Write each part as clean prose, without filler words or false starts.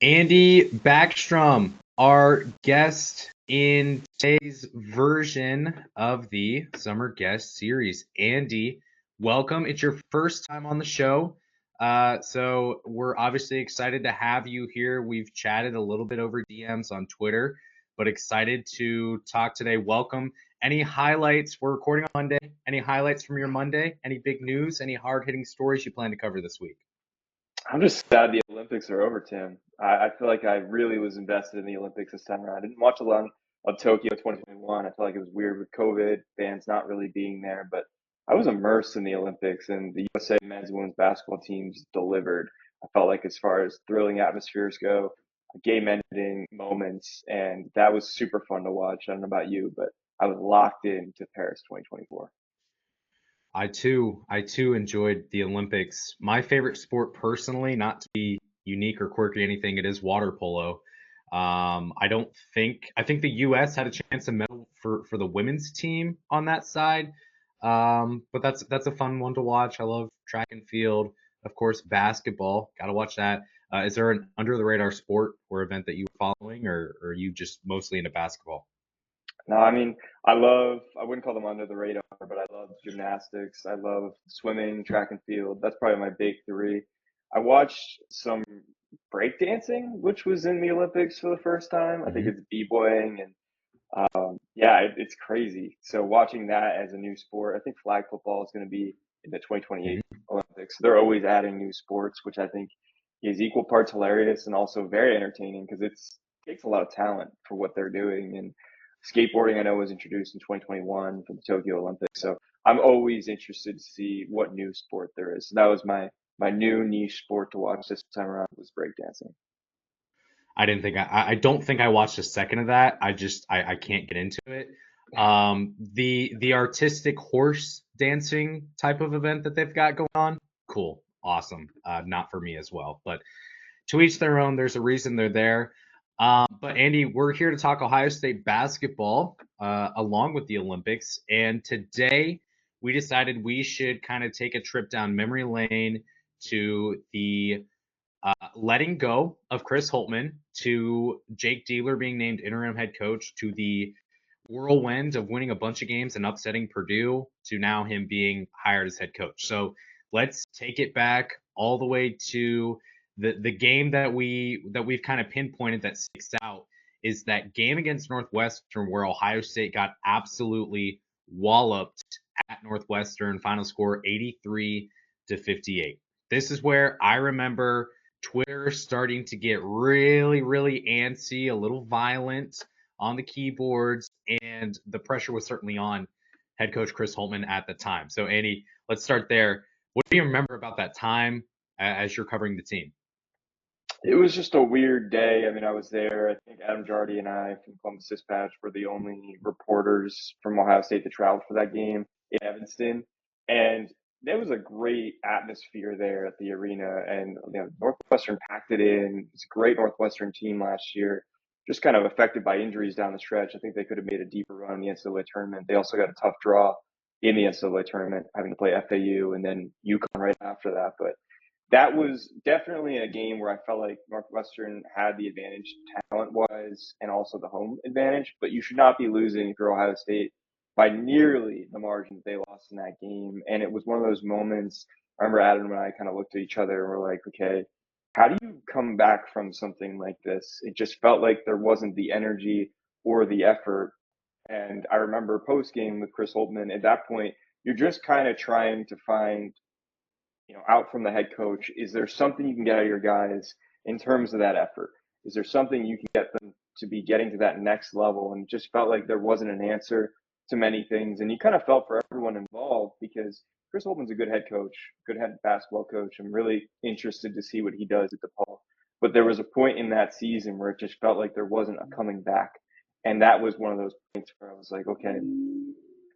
Andy Backstrom, our guest in today's version of the Summer Guest Series. Andy, welcome. It's your first time on the show. So we're obviously excited to have you here. We've chatted a little bit over DMs on Twitter, but excited to talk today. Welcome. Any highlights? We're recording on Monday. Any highlights from your Monday? Any big news? Any hard-hitting stories you plan to cover this week? I'm just sad the Olympics are over, Tim. I feel like I really was invested in the Olympics this time around. I didn't watch a lot of Tokyo 2021. I felt like it was weird with COVID, fans not really being there, but I was immersed in the Olympics, and the USA men's and women's basketball teams delivered. I felt like as far as thrilling atmospheres go, game-ending moments, and that was super fun to watch. I don't know about you, but I was locked into Paris 2024. I too enjoyed the Olympics. My favorite sport personally, not to be unique or quirky or anything, it is water polo. I think the U.S. had a chance to medal for the women's team on that side. But that's a fun one to watch. I love track and field, of course, basketball. Got to watch that. Is there an under the radar sport or event that you were following, or are you just mostly into basketball? No, I wouldn't call them under the radar, but I love gymnastics. I love swimming, track and field. That's probably my big three. I watched some breakdancing, which was in the Olympics for the first time. I think Hmm. it's b-boying and yeah, it's crazy. So watching that as a new sport, I think flag football is going to be in the 2028 Hmm. Olympics. They're always adding new sports, which I think is equal parts hilarious and also very entertaining because it takes a lot of talent for what they're doing. And skateboarding, I know, was introduced in 2021 for the Tokyo Olympics. So I'm always interested to see what new sport there is. So that was my new niche sport to watch this time around was breakdancing. I don't think I watched a second of that. I can't get into it. The artistic horse dancing type of event that they've got going on, cool, awesome. Not for me as well, but to each their own. There's a reason they're there. But Andy, we're here to talk Ohio State basketball along with the Olympics, and today we decided we should kind of take a trip down memory lane to the letting go of Chris Holtmann, to Jake Diebler being named interim head coach, to the whirlwind of winning a bunch of games and upsetting Purdue, to now him being hired as head coach. So let's take it back all the way to the game that we've kind of pinpointed that sticks out is that game against Northwestern where Ohio State got absolutely walloped at Northwestern, final score 83-58. This is where I remember Twitter starting to get really, really antsy, a little violent on the keyboards, and the pressure was certainly on head coach Chris Holtmann at the time. So, Andy, let's start there. What do you remember about that time as you're covering the team? It was just a weird day. I mean, I was there. I think Adam Jardy and I from Columbus Dispatch were the only reporters from Ohio State that traveled for that game in Evanston. And there was a great atmosphere there at the arena. And Northwestern packed it in. It's a great Northwestern team last year, just kind of affected by injuries down the stretch. I think they could have made a deeper run in the NCAA tournament. They also got a tough draw in the NCAA tournament, having to play FAU and then UConn right after that. But that was definitely a game where I felt like Northwestern had the advantage talent wise and also the home advantage, but you should not be losing if you're Ohio State by nearly the margin that they lost in that game. And it was one of those moments. I remember Adam and I kind of looked at each other and were like, okay, how do you come back from something like this? It just felt like there wasn't the energy or the effort. And I remember post game with Chris Holtmann, at that point, you're just kind of trying to find out from the head coach, is there something you can get out of your guys in terms of that effort? Is there something you can get them to be getting to that next level? And it just felt like there wasn't an answer to many things. And you kind of felt for everyone involved because Chris Holtmann's a good head coach, good head basketball coach. I'm really interested to see what he does at DePaul. But there was a point in that season where it just felt like there wasn't a coming back. And that was one of those points where I was like, okay,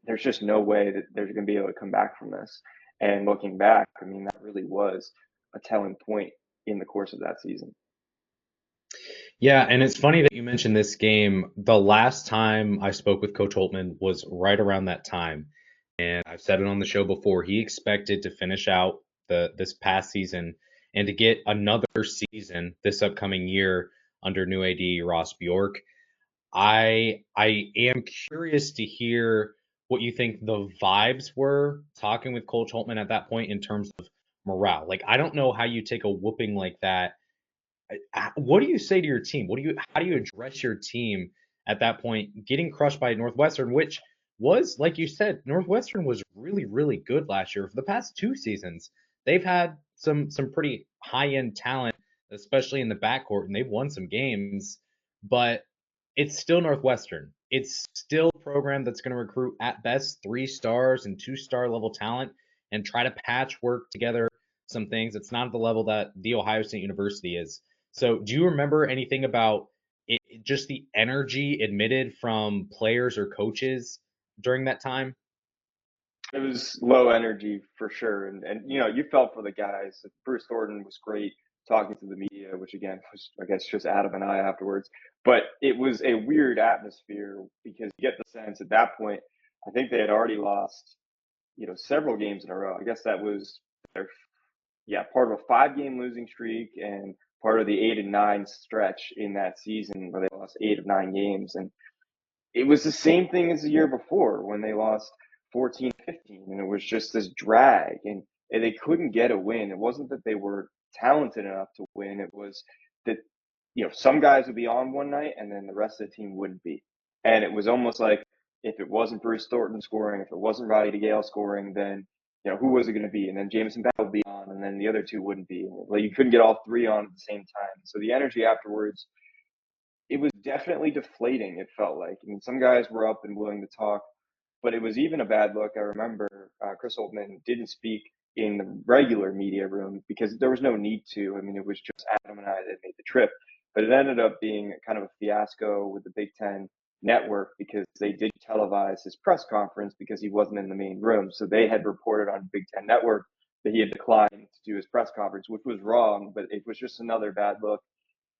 there's just no way that they're going to be able to come back from this. And looking back, I mean, that really was a telling point in the course of that season. Yeah, and it's funny that you mentioned this game. The last time I spoke with Coach Holtmann was right around that time. And I've said it on the show before. He expected to finish out this past season and to get another season this upcoming year under new AD Ross Bjork. I am curious to hear what you think the vibes were talking with Coach Holtmann at that point in terms of morale. Like, I don't know how you take a whooping like that. What do you say to your team? How do you address your team at that point, getting crushed by Northwestern, which was, like you said, Northwestern was really, really good last year. For the past 2 seasons, they've had some pretty high end talent, especially in the backcourt, and they've won some games. But it's still Northwestern. It's still a program that's going to recruit at best 3 stars and 2 star level talent and try to patchwork together some things. It's not at the level that the Ohio State University is. So, do you remember anything about just the energy admitted from players or coaches during that time? It was low energy for sure, and you felt for the guys. Bruce Thornton was great talking to the media, which again was, I guess, just Adam and I afterwards. But it was a weird atmosphere because you get the sense at that point, I think they had already lost, several games in a row. I guess that was their, yeah, part of a 5 game losing streak and part of the 8 and 9 stretch in that season where they lost 8 of 9 games. And it was the same thing as the year before when they lost 14-15, and it was just this drag, and they couldn't get a win. It wasn't that they were talented enough to win. It was that, some guys would be on one night and then the rest of the team wouldn't be. And it was almost like if it wasn't Bruce Thornton scoring, if it wasn't Roddy DeGale scoring, then, who was it going to be? And then Jamison Battle would be on, and then the other two wouldn't be. Like, you couldn't get all three on at the same time. So the energy afterwards, it was definitely deflating, it felt like. I mean, some guys were up and willing to talk, but it was even a bad look. I remember Chris Holtmann didn't speak in the regular media room because there was no need to. I mean, it was just Adam and I that made the trip. But it ended up being kind of a fiasco with the Big Ten network because they did televise his press conference because he wasn't in the main room. So they had reported on Big Ten network that he had declined to do his press conference, which was wrong, but it was just another bad look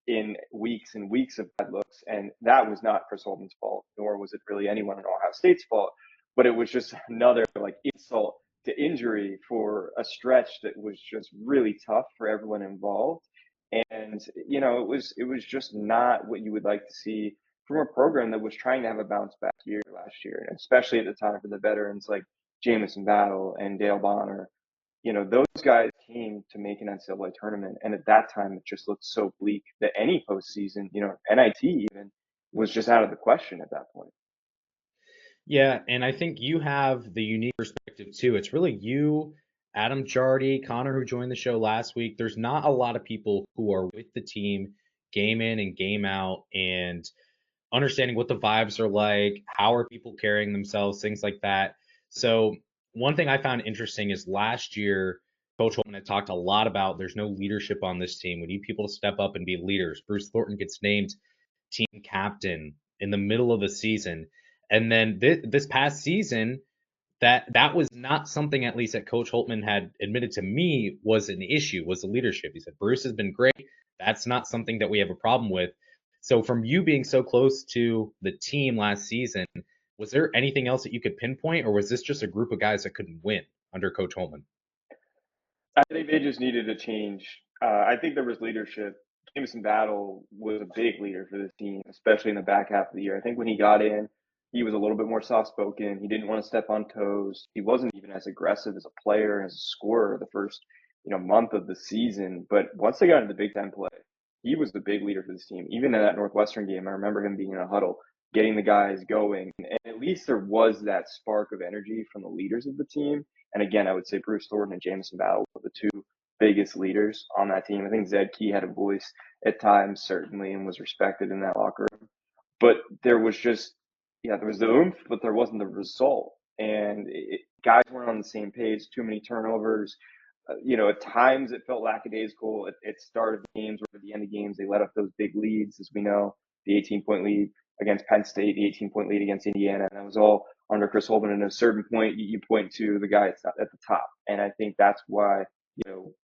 in weeks and weeks of bad looks. And that was not Chris Holtmann's fault, nor was it really anyone in Ohio State's fault. But it was just another like insult to injury for a stretch that was just really tough for everyone involved. And it was just not what you would like to see from a program that was trying to have a bounce back year last year, and especially at the time for the veterans like Jamison Battle and Dale Bonner. Those guys came to make an NCAA tournament, and at that time, it just looked so bleak that any postseason, NIT even, was just out of the question at that point. Yeah, and I think you have the unique perspective too. It's really you, Adam Jardy, Connor, who joined the show last week. There's not a lot of people who are with the team game in and game out and understanding what the vibes are like, how are people carrying themselves, things like that. So one thing I found interesting is last year, Coach Holtman had talked a lot about there's no leadership on this team. We need people to step up and be leaders. Bruce Thornton gets named team captain in the middle of the season. And then this past season, that was not something, at least that Coach Holtmann had admitted to me was an issue, was the leadership. He said, Bruce has been great. That's not something that we have a problem with. So from you being so close to the team last season, was there anything else that you could pinpoint, or was this just a group of guys that couldn't win under Coach Holtmann? I think they just needed a change. I think there was leadership. Jameson Battle was a big leader for this team, especially in the back half of the year. I think when he got in, he was a little bit more soft spoken. He didn't want to step on toes. He wasn't even as aggressive as a player and as a scorer the first, month of the season. But once they got into Big Ten play, he was the big leader for this team. Even in that Northwestern game, I remember him being in a huddle, getting the guys going. And at least there was that spark of energy from the leaders of the team. And again, I would say Bruce Thornton and Jamison Battle were the two biggest leaders on that team. I think Zed Key had a voice at times, certainly, and was respected in that locker room. But there was just, there was the oomph, but there wasn't the result. And guys weren't on the same page, too many turnovers. At times it felt lackadaisical. It started games, or at the end of games, they let up those big leads, as we know, the 18-point lead against Penn State, the 18-point lead against Indiana. And that was all under Chris Holtmann. And at a certain point, you point to the guy at the top. And I think that's why,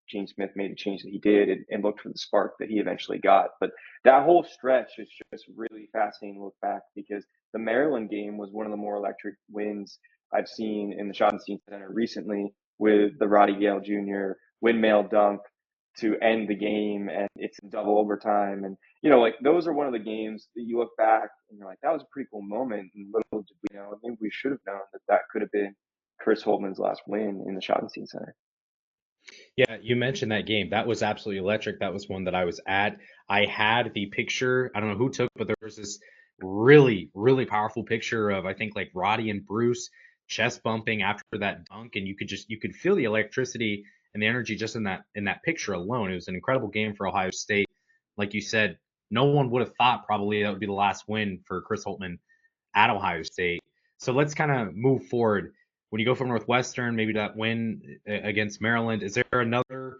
Gene Smith made the change that he did and looked for the spark that he eventually got. But that whole stretch is just really fascinating to look back because the Maryland game was one of the more electric wins I've seen in the Schottenstein Center recently with the Roddy Gale Jr. windmill dunk to end the game, and it's in double overtime. And, you know, like those are one of the games that you look back and you're like, that was a pretty cool moment. And little did we know, I think we should have known that that could have been Chris Holtmann's last win in the Schottenstein Center. Yeah, you mentioned that game. That was absolutely electric. That was one that I was at. I had the picture. I don't know who took, but there was this really, really powerful picture of I think like Roddy and Bruce chest bumping after that dunk, and you could feel the electricity and the energy just in that picture alone. It was an incredible game for Ohio State. Like you said, no one would have thought probably that would be the last win for Chris Holtmann at Ohio State. So let's kind of move forward. When you go from Northwestern, maybe that win against Maryland, is there another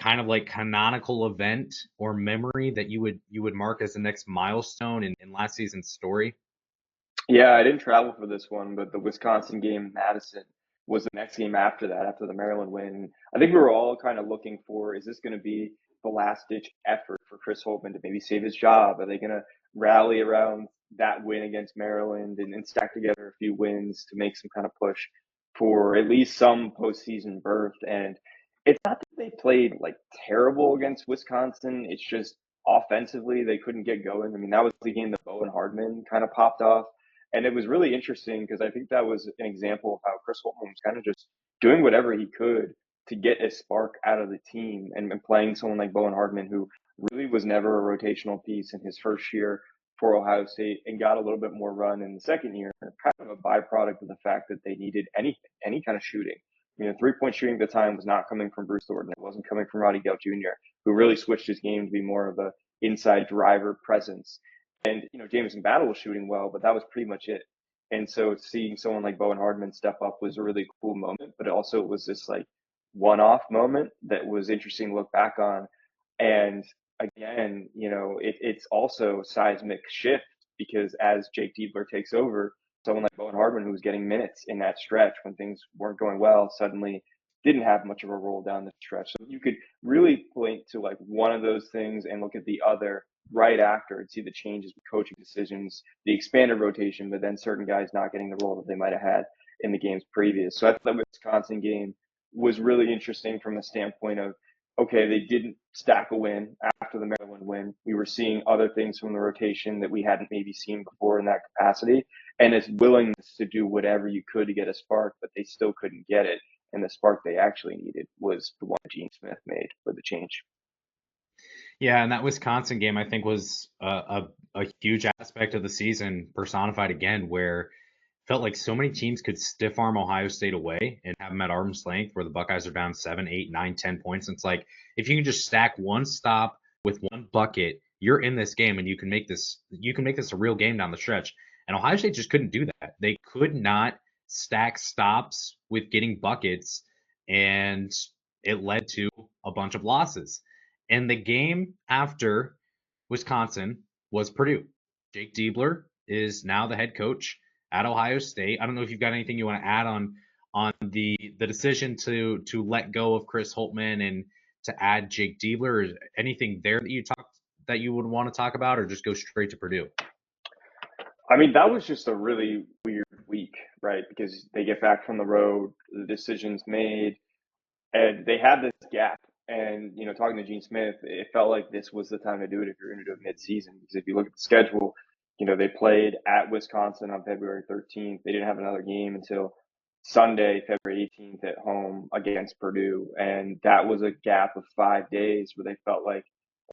kind of like canonical event or memory that you would mark as the next milestone in last season's story? Yeah, I didn't travel for this one, but the Wisconsin game in Madison was the next game after that, after the Maryland win. I think we were all kind of looking for, is this going to be the last ditch effort for Chris Holtmann to maybe save his job? Are they going to rally around that win against Maryland and stack together a few wins to make some kind of push for at least some postseason berth? And it's not that they played like terrible against Wisconsin. It's just offensively they couldn't get going. I mean, that was the game that Bowen Hardman kind of popped off. And it was really interesting because I think that was an example of how Chris Holtmann was kind of just doing whatever he could to get a spark out of the team, and playing someone like Bowen Hardman, who really was never a rotational piece in his first year for Ohio State and got a little bit more run in the second year, kind of a byproduct of the fact that they needed anything, any kind of shooting. You know, 3-point shooting at the time was not coming from Bruce Thornton. It wasn't coming from Roddy Gale Jr., who really switched his game to be more of a inside driver presence. And, you know, Jameson Battle was shooting well, but that was pretty much it. And so seeing someone like Bowen Hardman step up was a really cool moment, but also it was this like one-off moment that was interesting to look back on. And again, you know, it's also seismic shift because as Jake Diebler takes over, someone like Bowen Hardman, who was getting minutes in that stretch when things weren't going well, suddenly didn't have much of a role down the stretch. So you could really point to like one of those things and look at the other right after and see the changes with coaching decisions, the expanded rotation, but then certain guys not getting the role that they might have had in the games previous. So I thought the Wisconsin game was really interesting from a standpoint of, okay, they didn't stack a win after the Maryland win. We were seeing other things from the rotation that we hadn't maybe seen before in that capacity. And its willingness to do whatever you could to get a spark, but they still couldn't get it. And the spark they actually needed was the one Gene Smith made for the change. Yeah, and that Wisconsin game I think was a huge aspect of the season personified again, where felt like so many teams could stiff arm Ohio State away and have them at arm's length where the Buckeyes are down 7, 8, 9, 10 points. And it's like if you can just stack one stop with one bucket, you're in this game and you can make this a real game down the stretch. And Ohio State just couldn't do that. They could not stack stops with getting buckets, and it led to a bunch of losses. And the game after Wisconsin was Purdue. Jake Diebler is now the head coach at Ohio State. I don't know if you've got anything you want to add on the decision to let go of Chris Holtmann and to add Jake Diebler. Or anything there that you would want to talk about, or just go straight to Purdue? I mean, that was just a really weird week, right? Because they get back from the road, the decision's made, and they had this gap. And, you know, talking to Gene Smith, it felt like this was the time to do it if you're going to do it mid-season. Because if you look at the schedule, you know, they played at Wisconsin on February 13th. They didn't have another game until Sunday, February 18th at home against Purdue. And that was a gap of 5 days where they felt like,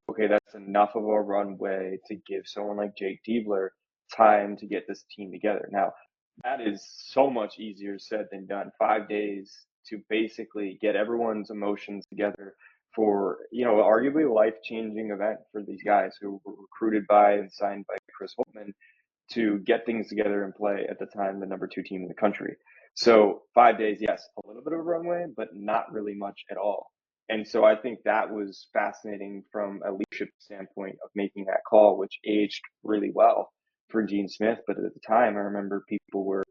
okay, that's enough of a runway to give someone like Jake Diebler time to get this team together. Now, that is so much easier said than done. 5 days to basically get everyone's emotions together for, you know, arguably a life-changing event for these guys who were recruited by and signed by Chris Holtmann to get things together and play at the time the number 2 team in the country. So 5 days, yes, a little bit of a runway, but not really much at all. And so I think that was fascinating from a leadership standpoint of making that call, which aged really well for Gene Smith. But at the time, I remember people were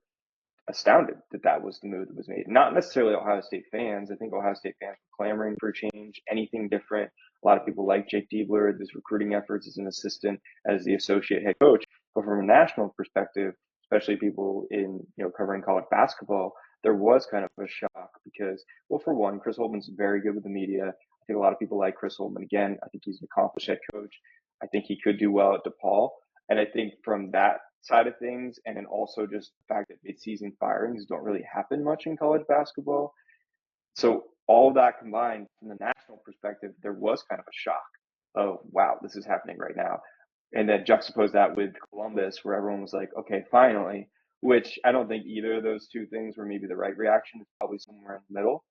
astounded that that was the move that was made. Not necessarily Ohio State fans. I think Ohio State fans were clamoring for change, anything different. A lot of people like Jake Diebler, his recruiting efforts as an assistant, as the associate head coach. But from a national perspective, especially people in, you know, covering college basketball, there was kind of a shock because, well, for one, Chris Holtmann's very good with the media. I think a lot of people like Chris Holtmann. Again, I think he's an accomplished head coach. I think he could do well at DePaul. And I think from that side of things, and then also just the fact that midseason firings don't really happen much in college basketball. So all of that combined, from the national perspective, there was kind of a shock of, wow, this is happening right now. And then juxtapose that with Columbus, where everyone was like, okay, finally, which I don't think either of those two things were maybe the right reaction. It's probably somewhere in the middle.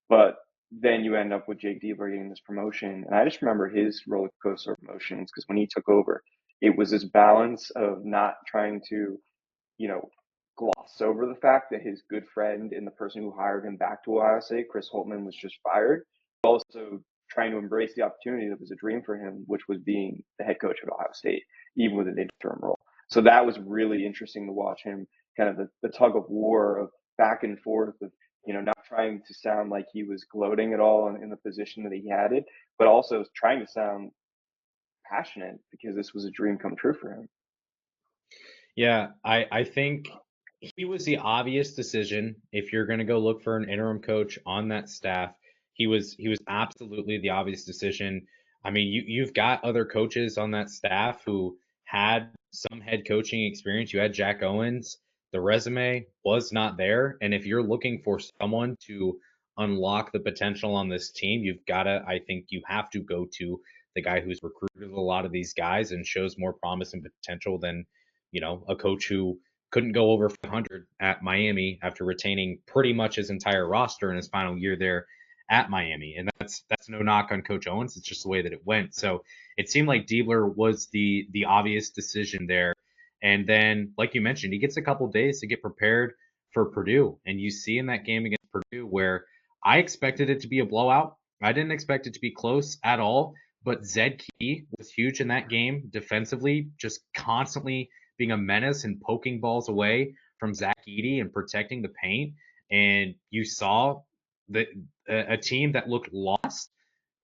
But then you end up with Jake Diebler getting this promotion. And I just remember his roller coaster of emotions because when he took over, it was this balance of not trying to, you know, gloss over the fact that his good friend and the person who hired him back to Ohio State, Chris Holtmann, was just fired. But also trying to embrace the opportunity that was a dream for him, which was being the head coach at Ohio State, even with an interim role. So that was really interesting to watch him kind of the tug of war of back and forth of, not trying to sound like he was gloating at all in the position that he had it, but also trying to sound passionate because this was a dream come true for him. Yeah, I think he was the obvious decision if you're going to go look for an interim coach on that staff. He was absolutely the obvious decision. I mean, you've got other coaches on that staff who had some head coaching experience. You had Jack Owens. The resume was not there, and if you're looking for someone to unlock the potential on this team, I think you have to go to the guy who's recruited a lot of these guys and shows more promise and potential than a coach who couldn't go over 500 at Miami after retaining pretty much his entire roster in his final year there at Miami. And that's no knock on Coach Owens. It's just the way that it went. So it seemed like Diebler was the obvious decision there. And then, like you mentioned, he gets a couple days to get prepared for Purdue. And you see in that game against Purdue where I expected it to be a blowout. I didn't expect it to be close at all. But Zed Key was huge in that game defensively, just constantly being a menace and poking balls away from Zach Edey and protecting the paint. And you saw that a team that looked lost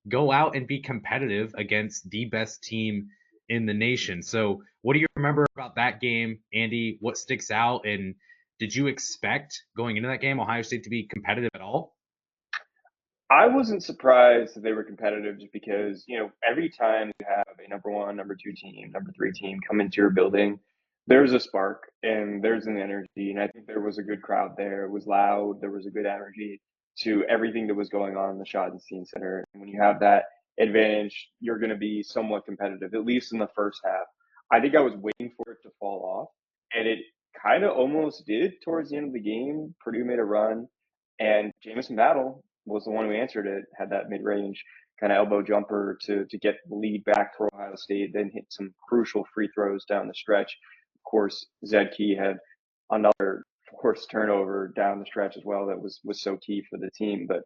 go out and be competitive against the best team in the nation. So, what do you remember about that game, Andy? What sticks out? And did you expect going into that game Ohio State to be competitive at all? I wasn't surprised that they were competitive just because, every time you have a number one, number two team, number three team come into your building, there's a spark and there's an energy. And I think there was a good crowd there. It was loud. There was a good energy to everything that was going on in the Schottenstein Center. And when you have that advantage, you're going to be somewhat competitive, at least in the first half. I think I was waiting for it to fall off, and it kind of almost did towards the end of the game. Purdue made a run, and Jamison Battle was the one who answered it, had that mid range kind of elbow jumper to get the lead back for Ohio State, then hit some crucial free throws down the stretch. Of course, Zed Key had another forced turnover down the stretch as well that was so key for the team. But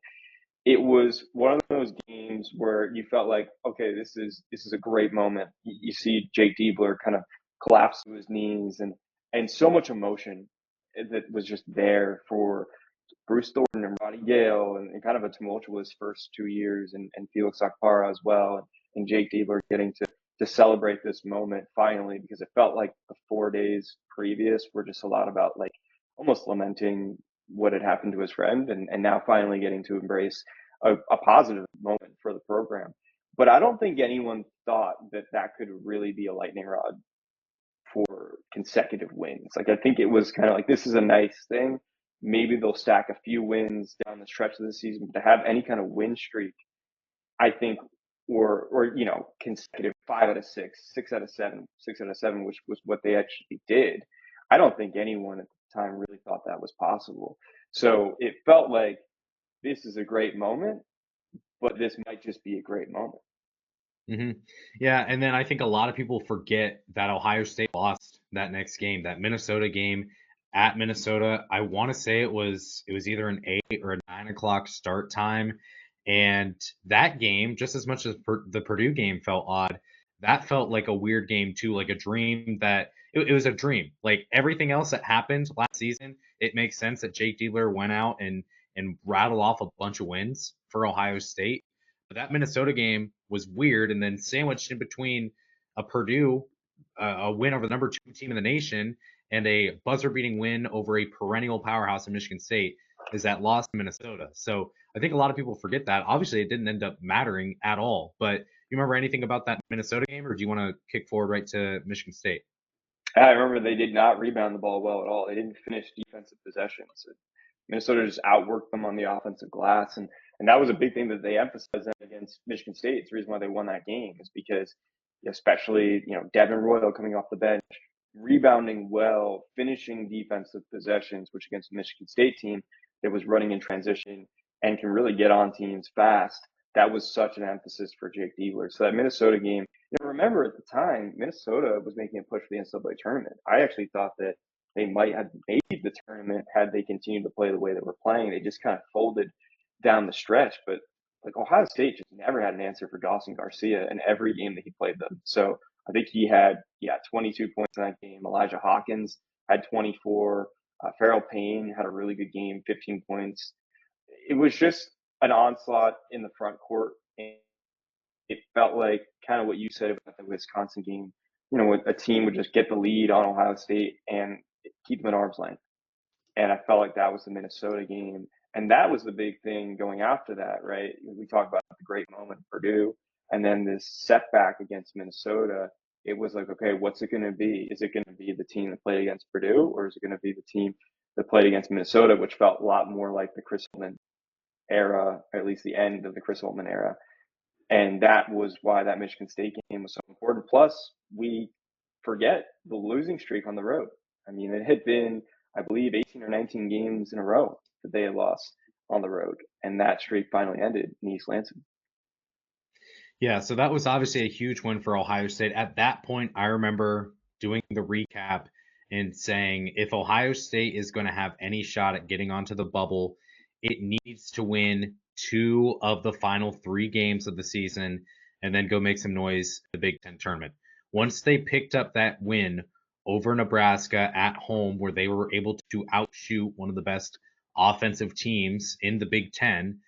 it was one of those games where you felt like, okay, this is a great moment. You see Jake Diebler kind of collapse to his knees and so much emotion that was just there for Bruce Thornton and Roddy Gale and kind of a tumultuous first 2 years and Felix Akpara as well and Jake Diebler getting to celebrate this moment finally because it felt like the 4 days previous were just a lot about like almost lamenting what had happened to his friend and now finally getting to embrace a positive moment for the program. But I don't think anyone thought that could really be a lightning rod for consecutive wins. Like I think it was kind of like this is a nice thing. Maybe they'll stack a few wins down the stretch of the season, but to have any kind of win streak, I think, or consecutive 5 out of 6, 6 out of 7, 6 out of 7, which was what they actually did. I don't think anyone at the time really thought that was possible. So it felt like this is a great moment, but this might just be a great moment. hmm Yeah, and then I think a lot of people forget that Ohio State lost that next game, that Minnesota game at Minnesota. I want to say it was either an 8 or a 9 o'clock start time, and that game, just as much as the Purdue game felt odd, that felt like a weird game too, like a dream that it was a dream. Like everything else that happened last season, it makes sense that Jake Diebler went out and rattled off a bunch of wins for Ohio State. But that Minnesota game was weird, and then sandwiched in between a Purdue, a win over the number 2 team in the nation, and a buzzer-beating win over a perennial powerhouse in Michigan State. is that loss to Minnesota. So I think a lot of people forget that. Obviously, it didn't end up mattering at all. But you remember anything about that Minnesota game, or do you want to kick forward right to Michigan State? I remember they did not rebound the ball well at all. They didn't finish defensive possessions. Minnesota just outworked them on the offensive glass, and that was a big thing that they emphasized against Michigan State. It's the reason why they won that game is because, especially Devin Royal coming off the bench, rebounding well, finishing defensive possessions, which against the Michigan State team that was running in transition and can really get on teams fast. That was such an emphasis for Jake Diebler. So that Minnesota game, remember at the time, Minnesota was making a push for the NCAA tournament. I actually thought that they might have made the tournament had they continued to play the way they were playing. They just kind of folded down the stretch. But like Ohio State just never had an answer for Dawson Garcia in every game that he played them. So I think he had 22 points in that game. Elijah Hawkins had 24. Farrell Payne had a really good game, 15 points. It was just an onslaught in the front court. And it felt like kind of what you said about the Wisconsin game. A team would just get the lead on Ohio State and keep them at arm's length. And I felt like that was the Minnesota game. And that was the big thing going after that, right? We talk about the great moment at Purdue and then this setback against Minnesota. It was like, okay, what's it going to be? Is it going to be the team that played against Purdue, or is it going to be the team that played against Minnesota, which felt a lot more like the Chris Holtmann era, or at least the end of the Chris Holtmann era? And that was why that Michigan State game was so important. Plus, we forget the losing streak on the road. I mean, it had been, I believe, 18 or 19 games in a row that they had lost on the road. And that streak finally ended in East Lansing. Yeah, so that was obviously a huge win for Ohio State. At that point, I remember doing the recap and saying if Ohio State is going to have any shot at getting onto the bubble, it needs to win 2 of the final 3 games of the season and then go make some noise in the Big Ten tournament. Once they picked up that win over Nebraska at home, where they were able to outshoot one of the best offensive teams in the Big Ten,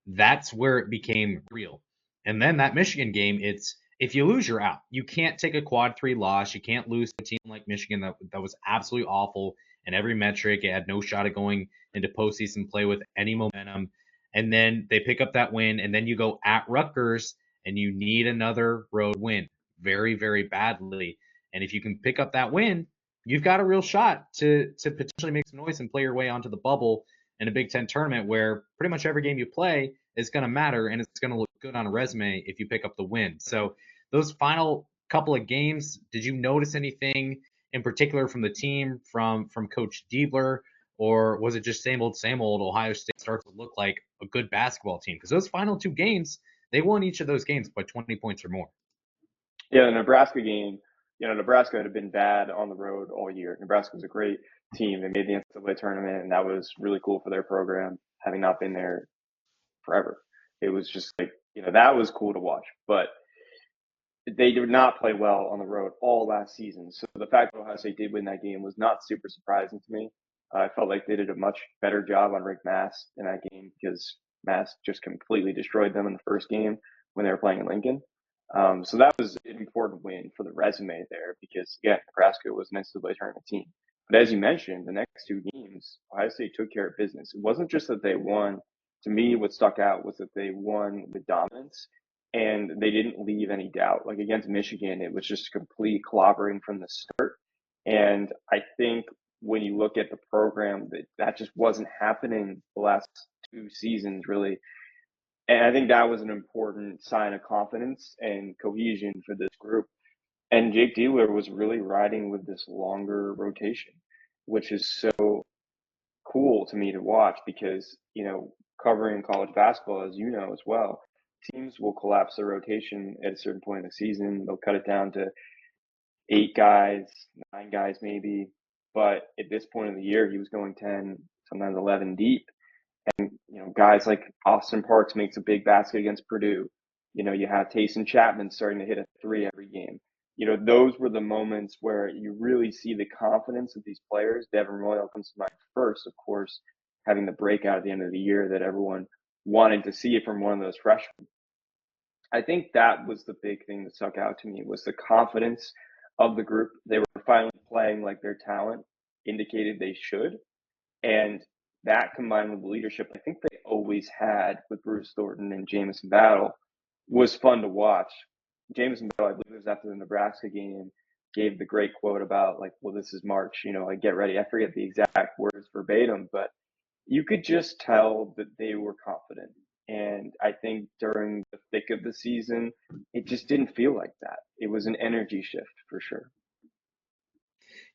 that's where it became real. And then that Michigan game, it's if you lose, you're out. You can't take a quad 3 loss. You can't lose to a team like Michigan that was absolutely awful in every metric. It had no shot of going into postseason play with any momentum. And then they pick up that win, and then you go at Rutgers, and you need another road win very, very badly. And if you can pick up that win, you've got a real shot to potentially make some noise and play your way onto the bubble in a Big Ten tournament where pretty much every game you play is going to matter and it's going to look good on a resume if you pick up the win. So those final couple of games, did you notice anything in particular from the team, from Coach Diebler, or was it just same old Ohio State starts to look like a good basketball team? Because those final 2 games, they won each of those games by 20 points or more. Yeah, the Nebraska game, Nebraska had been bad on the road all year. Nebraska was a great team. They made the NCAA tournament, and that was really cool for their program, having not been there forever. It was just like, that was cool to watch. But they did not play well on the road all last season. So the fact that Ohio State did win that game was not super surprising to me. I felt like they did a much better job on Rick Mass in that game because Mass just completely destroyed them in the first game when they were playing in Lincoln. So that was an important win for the resume there because, again, Nebraska was an NCAA tournament team. But as you mentioned, the next 2 games, Ohio State took care of business. It wasn't just that they won. To me, what stuck out was that they won with dominance and they didn't leave any doubt. Like against Michigan, it was just complete clobbering from the start. And I think when you look at the program, that just wasn't happening the last 2 seasons, really. And I think that was an important sign of confidence and cohesion for this group. And Jake Diebler was really riding with this longer rotation, which is so cool to me to watch because, covering college basketball, as you know as well, teams will collapse their rotation at a certain point in the season. They'll cut it down to 8 guys, 9 guys maybe. But at this point in the year, he was going 10, sometimes 11 deep. And, guys like Austin Parks makes a big basket against Purdue. You have Taysom Chapman starting to hit a 3 every game. Those were the moments where you really see the confidence of these players. Devin Royal comes to mind first, of course, having the breakout at the end of the year that everyone wanted to see from one of those freshmen. I think that was the big thing that stuck out to me was the confidence of the group. They were finally playing like their talent indicated they should. And that combined with the leadership I think they always had with Bruce Thornton and Jamison Battle was fun to watch. Jamison Battle, I believe it was after the Nebraska game, gave the great quote about like, well, this is March, like get ready. I forget the exact words verbatim, but you could just tell that they were confident. And I think during the thick of the season, it just didn't feel like that. It was an energy shift for sure.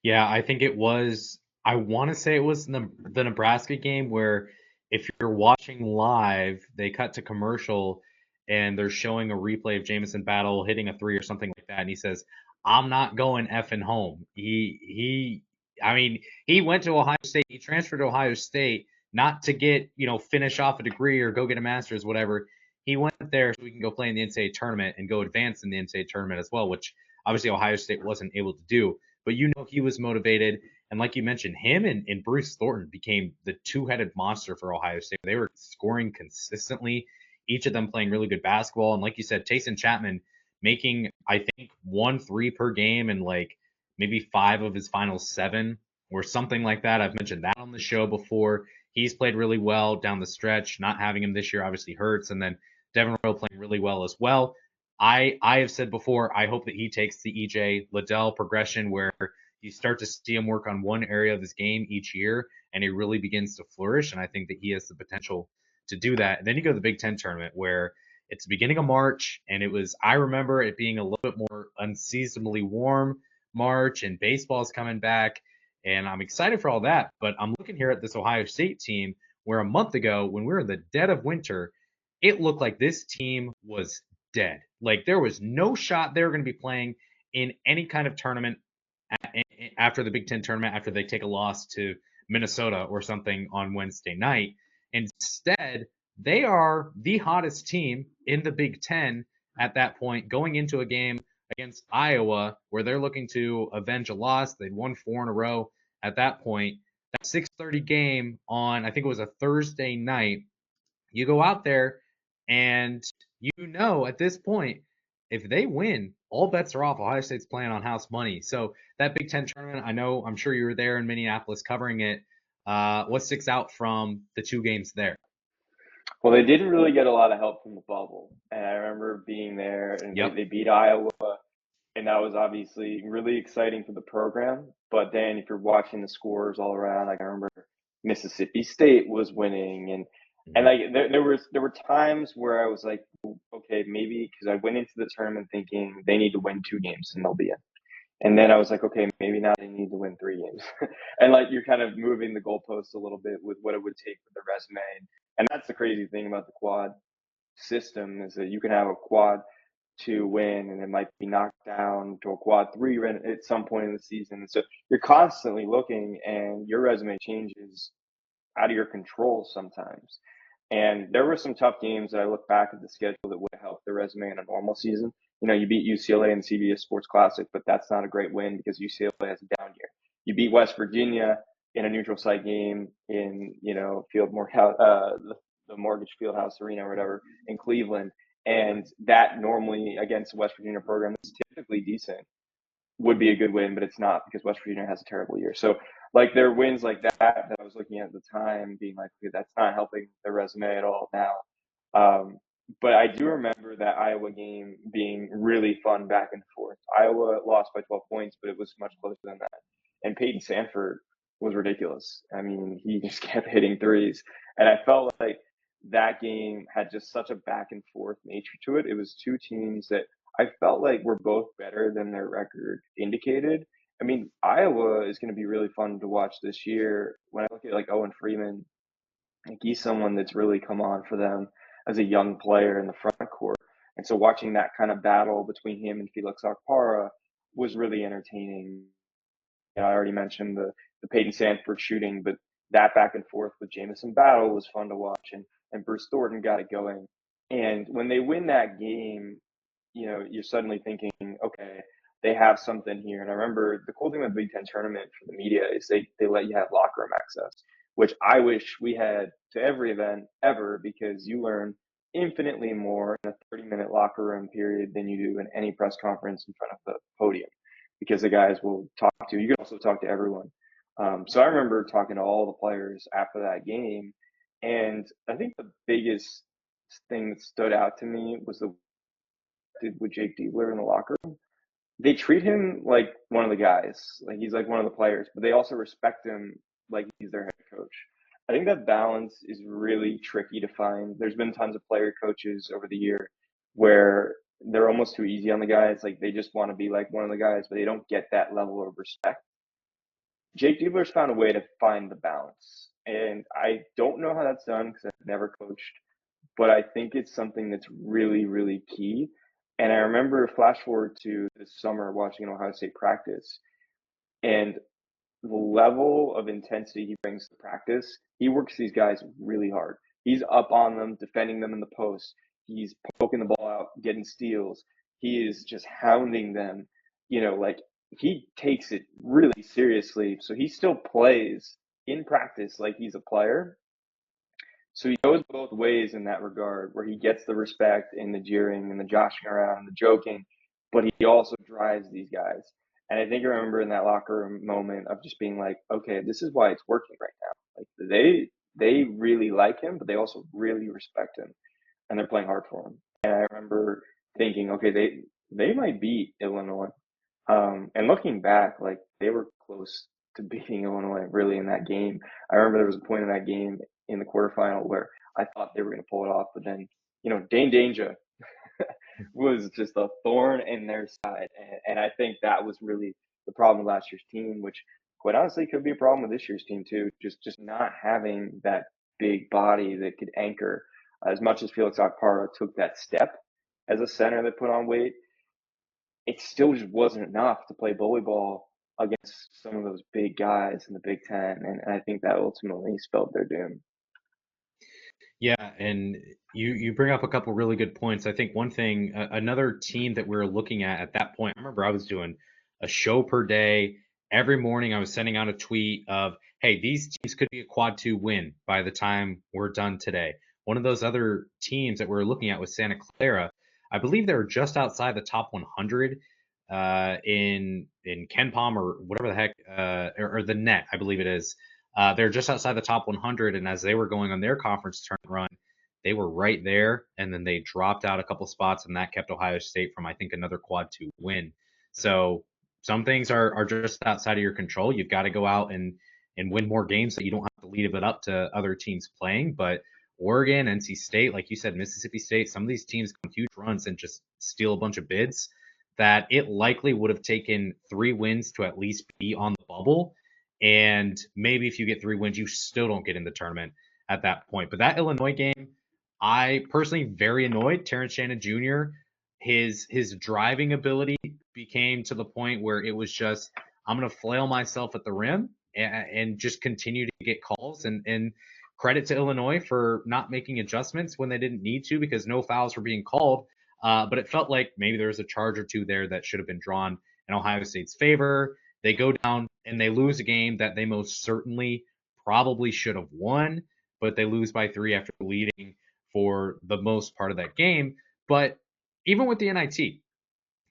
Yeah, I think it was. I want to say it was the Nebraska game where if you're watching live, they cut to commercial and they're showing a replay of Jamison Battle hitting a three or something like that, and he says, "I'm not going effing home." I mean, he went to Ohio State. He transferred to Ohio State not to get finish off a degree or go get a master's, whatever. He went there so we can go play in the NCAA tournament and go advance in the NCAA tournament as well, which obviously Ohio State wasn't able to do. But he was motivated. And like you mentioned, him and Bruce Thornton became the two-headed monster for Ohio State. They were scoring consistently, each of them playing really good basketball. And like you said, Tayson Chapman making, I think, 1 3 per game and like maybe 5 of his final 7 or something like that. I've mentioned that on the show before. He's played really well down the stretch. Not having him this year obviously hurts. And then Devin Rowe playing really well as well. I have said before, I hope that he takes the EJ Liddell progression where you start to see him work on one area of his game each year and he really begins to flourish. And I think that he has the potential to do that. And then you go to the Big Ten tournament where it's the beginning of March and I remember it being a little bit more unseasonably warm March and baseball's coming back. And I'm excited for all that. But I'm looking here at this Ohio State team where a month ago, when we were in the dead of winter, it looked like this team was dead. Like there was no shot they were going to be playing in any kind of tournament after the Big Ten tournament, after they take a loss to Minnesota or something on Wednesday night. Instead, they are the hottest team in the Big Ten at that point, going into a game against Iowa where they're looking to avenge a loss. They'd won 4 in a row at that point. That 6:30 game on, I think it was a Thursday night, you go out there and at this point, if they win, all bets are off. Ohio State's playing on house money. So that Big Ten tournament, I'm sure you were there in Minneapolis covering it. What sticks out from the 2 games there? Well, they didn't really get a lot of help from the bubble. And I remember being there and Yep. they beat Iowa. And that was obviously really exciting for the program. But then if you're watching the scores all around, like I remember Mississippi State was winning and like there were times where I was like, okay, maybe because I went into the tournament thinking they need to win 2 games and they'll be in. And then I was like, okay, maybe now they need to win 3 games. And like you're kind of moving the goalposts a little bit with what it would take for the resume. And that's the crazy thing about the quad system is that you can have a quad 2 win and it might be knocked down to a quad 3 win at some point in the season. So you're constantly looking and your resume changes out of your control sometimes. And there were some tough games that I look back at the schedule that would have helped the resume in a normal season. You beat UCLA in the CBS Sports Classic, but that's not a great win because UCLA has a down year. You beat West Virginia in a neutral site game in, the Mortgage Fieldhouse Arena or whatever in Cleveland. And that normally against the West Virginia program that's typically decent would be a good win, but it's not because West Virginia has a terrible year. So like there are wins like that I was looking at the time being like, okay, that's not helping the resume at all now. But I do remember that Iowa game being really fun back and forth. Iowa lost by 12 points, but it was much closer than that. And Peyton Sanford was ridiculous. I mean, he just kept hitting threes. And I felt like that game had just such a back and forth nature to it. It was 2 teams that I felt like were both better than their record indicated. I mean, Iowa is going to be really fun to watch this year. When I look at like Owen Freeman, like he's someone that's really come on for them as a young player in the front court. And so watching that kind of battle between him and Felix Akpara was really entertaining. I already mentioned the Peyton Sanford shooting, but that back and forth with Jamison Battle was fun to watch, and Bruce Thornton got it going. And when they win that game, you're suddenly thinking, okay, they have something here. And I remember the cool thing with the Big Ten tournament for the media is they let you have locker room access, which I wish we had to every event ever because you learn infinitely more in a 30-minute locker room period than you do in any press conference in front of the podium because the guys will talk to you. You can also talk to everyone. So I remember talking to all the players after that game, and I think the biggest thing that stood out to me was the did with Jake Diebler in the locker room. They treat him like one of the guys, like he's like one of the players, but they also respect him like he's their head coach. I think that balance is really tricky to find. There's been tons of player coaches over the year where they're almost too easy on the guys. Like they just want to be like one of the guys, but they don't get that level of respect. Jake Diebler's found a way to find the balance. And I don't know how that's done because I've never coached, but I think it's something that's really, really key. And I remember flash forward to this summer watching an Ohio State practice and the level of intensity he brings to practice. He works these guys really hard. He's up on them, defending them in the post. He's poking the ball out, getting steals. He is just hounding them. Like he takes it really seriously. So he still plays in practice like he's a player, so he goes both ways in that regard, where he gets the respect and the jeering and the joshing around and the joking, but he also drives these guys. And I think I remember in that locker room moment of just being like, okay, this is why it's working right now. Like they really like him, but they also really respect him, and they're playing hard for him. And I remember thinking, okay, they might beat Illinois. And looking back, like they were close to beating Illinois really in that game. I remember there was a point in that game in the quarterfinal where I thought they were going to pull it off, but then Dane Danger was just a thorn in their side, and I think that was really the problem with last year's team, which quite honestly could be a problem with this year's team too. Just not having that big body that could anchor. As much as Felix Okpara took that step as a center that put on weight, it still just wasn't enough to play bully ball against some of those big guys in the Big Ten, and I think that ultimately spelled their doom. Yeah, and you bring up a couple really good points. I think one thing, another team that we were looking at that point, I remember I was doing a show per day. Every morning I was sending out a tweet of, hey, these teams could be a quad two win by the time we're done today. One of those other teams that we were looking at was Santa Clara. I believe they were just outside the top 100 in Ken Palm or whatever the heck, or the net, I believe it is. They're just outside the top 100, and as they were going on their conference tournament run, they were right there, and then they dropped out a couple spots, and that kept Ohio State from, I think, another quad two win. So some things are just outside of your control. You've got to go out and win more games so you don't have to leave it up to other teams playing. But Oregon, NC State, like you said, Mississippi State, some of these teams come huge runs and just steal a bunch of bids that it likely would have taken 3 wins to at least be on the bubble. And maybe if you get 3 wins, you still don't get in the tournament at that point. But that Illinois game, I personally very annoyed. Terrence Shannon Jr. His driving ability became to the point where it was just I'm gonna flail myself at the rim and just continue to get calls and credit to Illinois for not making adjustments when they didn't need to because no fouls were being called. But it felt like maybe there was a charge or two there that should have been drawn in Ohio State's favor. They go down and they lose a game that they most certainly probably should have won, but they lose by 3 after leading for the most part of that game. But even with the NIT,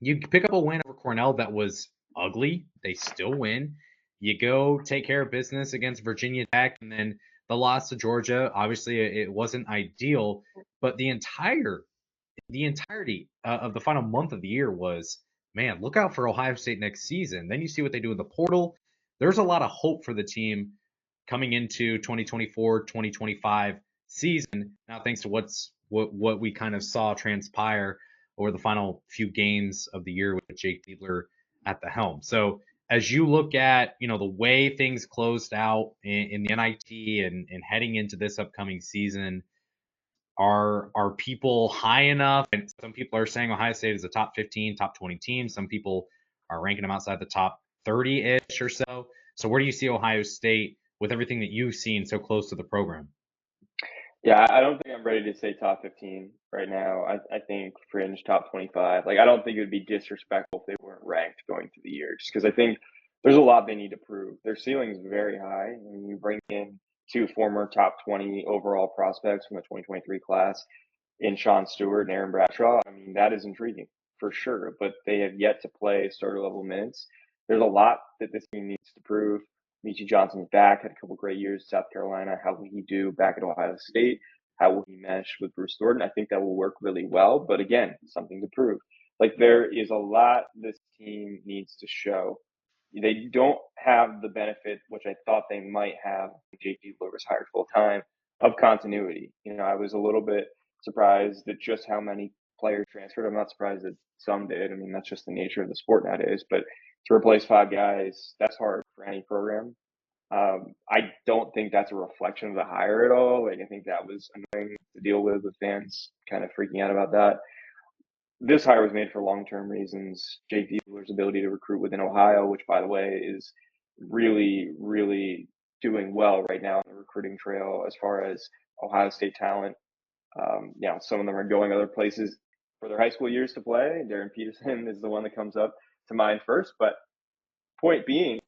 you pick up a win over Cornell that was ugly. They still win. You go take care of business against Virginia Tech, and then the loss to Georgia. Obviously, it wasn't ideal, but the entirety of the final month of the year was, man, look out for Ohio State next season. Then you see what they do in the portal. There's a lot of hope for the team coming into 2024, 2025 season. Now, thanks to what we kind of saw transpire over the final few games of the year with Jake Diebler at the helm. So as you look at, the way things closed out in the NIT and heading into this upcoming season, are people high enough? And some people are saying Ohio State is a top 15, top 20 team. Some people are ranking them outside the top 30-ish or so. So where do you see Ohio State with everything that you've seen so close to the program? Yeah, I don't think I'm ready to say top 15 right now. I think fringe top 25. Like, I don't think it would be disrespectful if they weren't ranked going through the year, just because I think there's a lot they need to prove. Their ceiling is very high. I mean, you bring in two former top 20 overall prospects from the 2023 class in Sean Stewart and Aaron Bradshaw. I mean, that is intriguing for sure, but they have yet to play starter level minutes. There's a lot that this team needs to prove. Michi Johnson's back, had a couple great years at South Carolina. How will he do back at Ohio State? How will he mesh with Bruce Thornton? I think that will work really well. But again, something to prove. Like, there is a lot this team needs to show. They don't have the benefit, which I thought they might have when Jake Diebler was hired full time, of continuity. I was a little bit surprised at just how many players transferred. I'm not surprised that some did. I mean, that's just the nature of the sport nowadays. But to replace 5 guys, that's hard for any program. I don't think that's a reflection of the hire at all. Like, I think that was annoying to deal with fans kind of freaking out about that. This hire was made for long-term reasons. Jake Diebler's ability to recruit within Ohio, which, by the way, is really, really doing well right now on the recruiting trail as far as Ohio State talent. Some of them are going other places for their high school years to play. Darren Peterson is the one that comes up to mind first. But point being,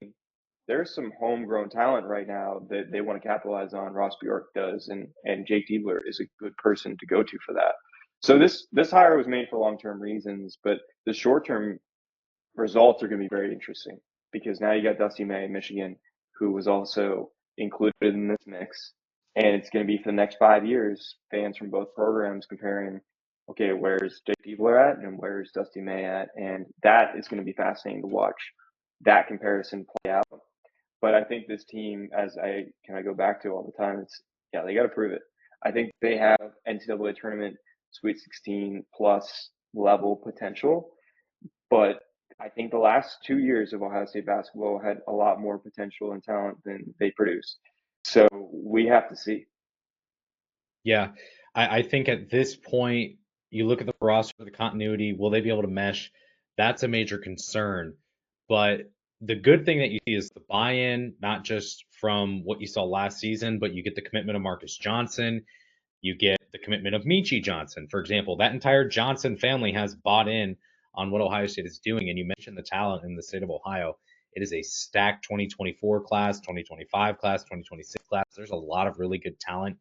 there's some homegrown talent right now that they want to capitalize on. Ross Bjork does, and Jake Diebler is a good person to go to for that. So this hire was made for long-term reasons, but the short-term results are going to be very interesting because now you got Dusty May, Michigan, who was also included in this mix, and it's going to be for the next 5 years, fans from both programs comparing, okay, where's Jake Diebler at and where's Dusty May at, and that is going to be fascinating to watch that comparison play out. But I think this team, as I go back to all the time, they got to prove it. I think they have NCAA tournament Sweet 16 plus level potential, but I think the last 2 years of Ohio State basketball had a lot more potential and talent than they produced. So we have to see. Yeah, I think at this point, you look at the roster, the continuity, will they be able to mesh? That's a major concern. But the good thing that you see is the buy-in, not just from what you saw last season, but you get the commitment of Marcus Johnson. You get the commitment of Michi Johnson, for example. That entire Johnson family has bought in on what Ohio State is doing. And you mentioned the talent in the state of Ohio. It is a stacked 2024 class, 2025 class, 2026 class. There's a lot of really good talent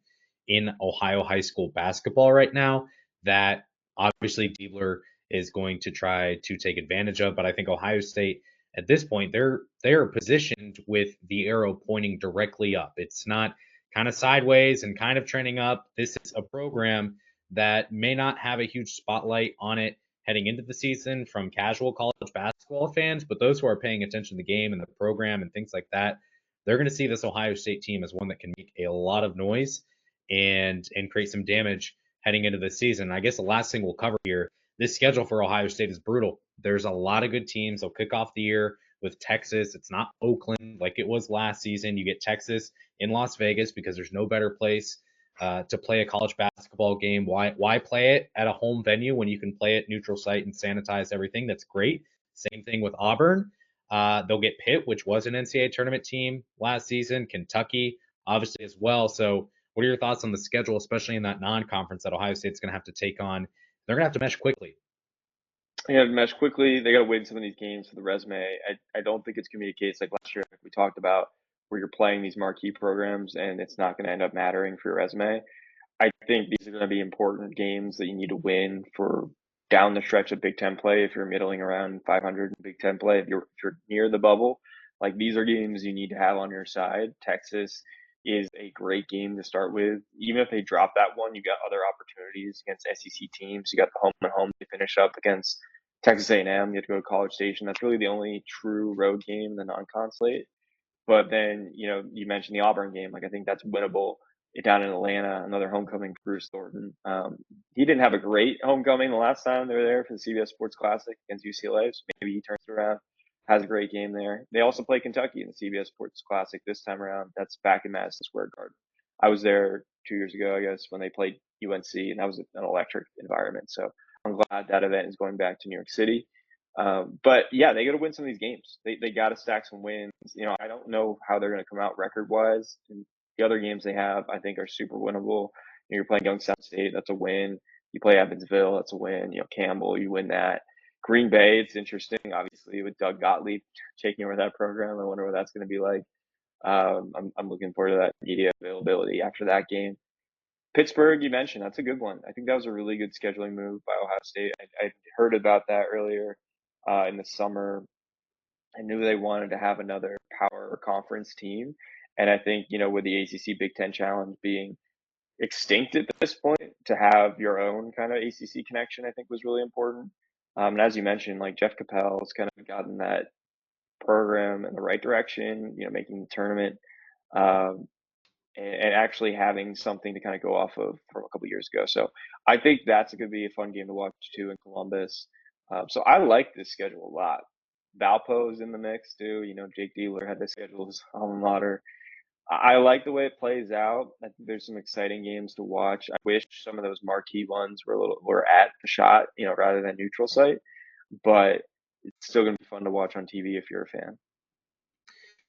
in Ohio high school basketball right now that obviously Diebler is going to try to take advantage of. But I think Ohio State at this point, they're positioned with the arrow pointing directly up. It's not kind of sideways and kind of trending up. This is a program that may not have a huge spotlight on it heading into the season from casual college basketball fans, but those who are paying attention to the game and the program and things like that, they're going to see this Ohio State team as one that can make a lot of noise and create some damage heading into the season. I guess the last thing we'll cover here, this schedule for Ohio State is brutal. There's a lot of good teams. They'll kick off the year with Texas. It's not Oakland like it was last season. You get Texas in Las Vegas because there's no better place to play a college basketball game. Why play it at a home venue when you can play it neutral site and sanitize everything? That's great. Same thing with Auburn. They'll get Pitt, which was an NCAA tournament team last season. Kentucky, obviously, as well. So what are your thoughts on the schedule, especially in that non-conference that Ohio State's going to have to take on? They're going to have to mesh quickly. They got to mesh quickly. They got to win some of these games for the resume. I don't think it's going to be a case like last year, like we talked about, where you're playing these marquee programs and it's not going to end up mattering for your resume. I think these are going to be important games that you need to win for down the stretch of Big Ten play. If you're middling around 500 in Big Ten play, if you're near the bubble, like, these are games you need to have on your side. Texas is a great game to start with. Even if they drop that one, you got other opportunities against SEC teams. You got the home and home to finish up against Texas A&M. You have to go to College Station. That's really the only true road game in the non-con slate. But then, you mentioned the Auburn game. Like, I think that's winnable down in Atlanta, another homecoming for Bruce Thornton. He didn't have a great homecoming the last time they were there for the CBS Sports Classic against UCLA. So maybe he turns around, has a great game there. They also play Kentucky in the CBS Sports Classic this time around. That's back in Madison Square Garden. I was there 2 years ago, I guess, when they played UNC, and that was an electric environment. So I'm glad that event is going back to New York City. But yeah, they got to win some of these games. They got to stack some wins. I don't know how they're going to come out record wise. And the other games they have, I think, are super winnable. You're playing Youngstown State, that's a win. You play Evansville, that's a win. Campbell, you win that. Green Bay, it's interesting, obviously, with Doug Gottlieb taking over that program. I wonder what that's going to be like. I'm looking forward to that media availability after that game. Pittsburgh, you mentioned, that's a good one. I think that was a really good scheduling move by Ohio State. I heard about that earlier in the summer. I knew they wanted to have another power conference team. And I think, with the ACC Big Ten Challenge being extinct at this point, to have your own kind of ACC connection, I think was really important. And as you mentioned, like Jeff Capel's kind of gotten that program in the right direction, making the tournament, um, and actually having something to kind of go off of from a couple years ago. So I think that's going to be a fun game to watch too in Columbus. So I like this schedule a lot. Valpo's in the mix too. Jake Diebler had this schedule as alma mater. I like the way it plays out. I think there's some exciting games to watch. I wish some of those marquee ones were at the shot, rather than neutral site. But it's still going to be fun to watch on TV if you're a fan.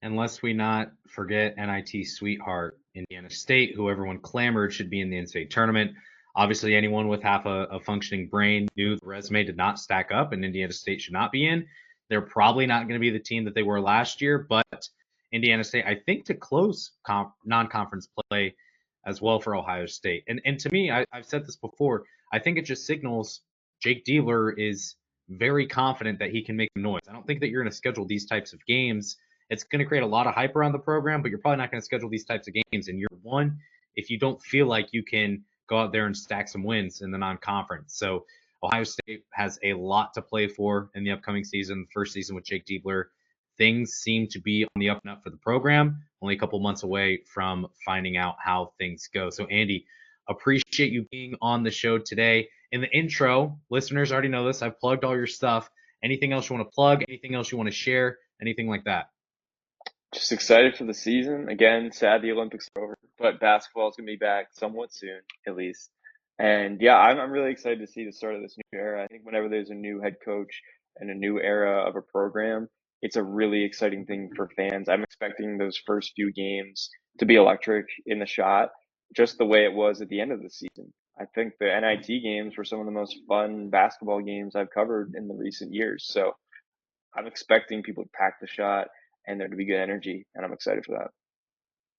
And lest we not forget NIT sweetheart Indiana State, who everyone clamored should be in the NCAA tournament. Obviously, anyone with half a functioning brain knew the resume did not stack up, and Indiana State should not be in. They're probably not going to be the team that they were last year, but Indiana State, I think, to close non-conference play as well for Ohio State. And to me, I've said this before, I think it just signals Jake Diebler is very confident that he can make noise. I don't think that you're going to schedule these types of games. It's going to create a lot of hype around the program, but you're probably not going to schedule these types of games in year one if you don't feel like you can go out there and stack some wins in the non-conference. So Ohio State has a lot to play for in the upcoming season, the first season with Jake Diebler. Things seem to be on the up and up for the program, only a couple months away from finding out how things go. So Andy, appreciate you being on the show today. In the intro, listeners already know this, I've plugged all your stuff. Anything else you want to plug? Anything else you want to share? Anything like that? Just excited for the season. Again, sad the Olympics are over, but basketball is going to be back somewhat soon, at least. And yeah, I'm really excited to see the start of this new era. I think whenever there's a new head coach and a new era of a program, it's a really exciting thing for fans. I'm expecting those first few games to be electric in the shot, just the way it was at the end of the season. I think the NIT games were some of the most fun basketball games I've covered in the recent years. So I'm expecting people to pack the shot and there to be good energy, and I'm excited for that.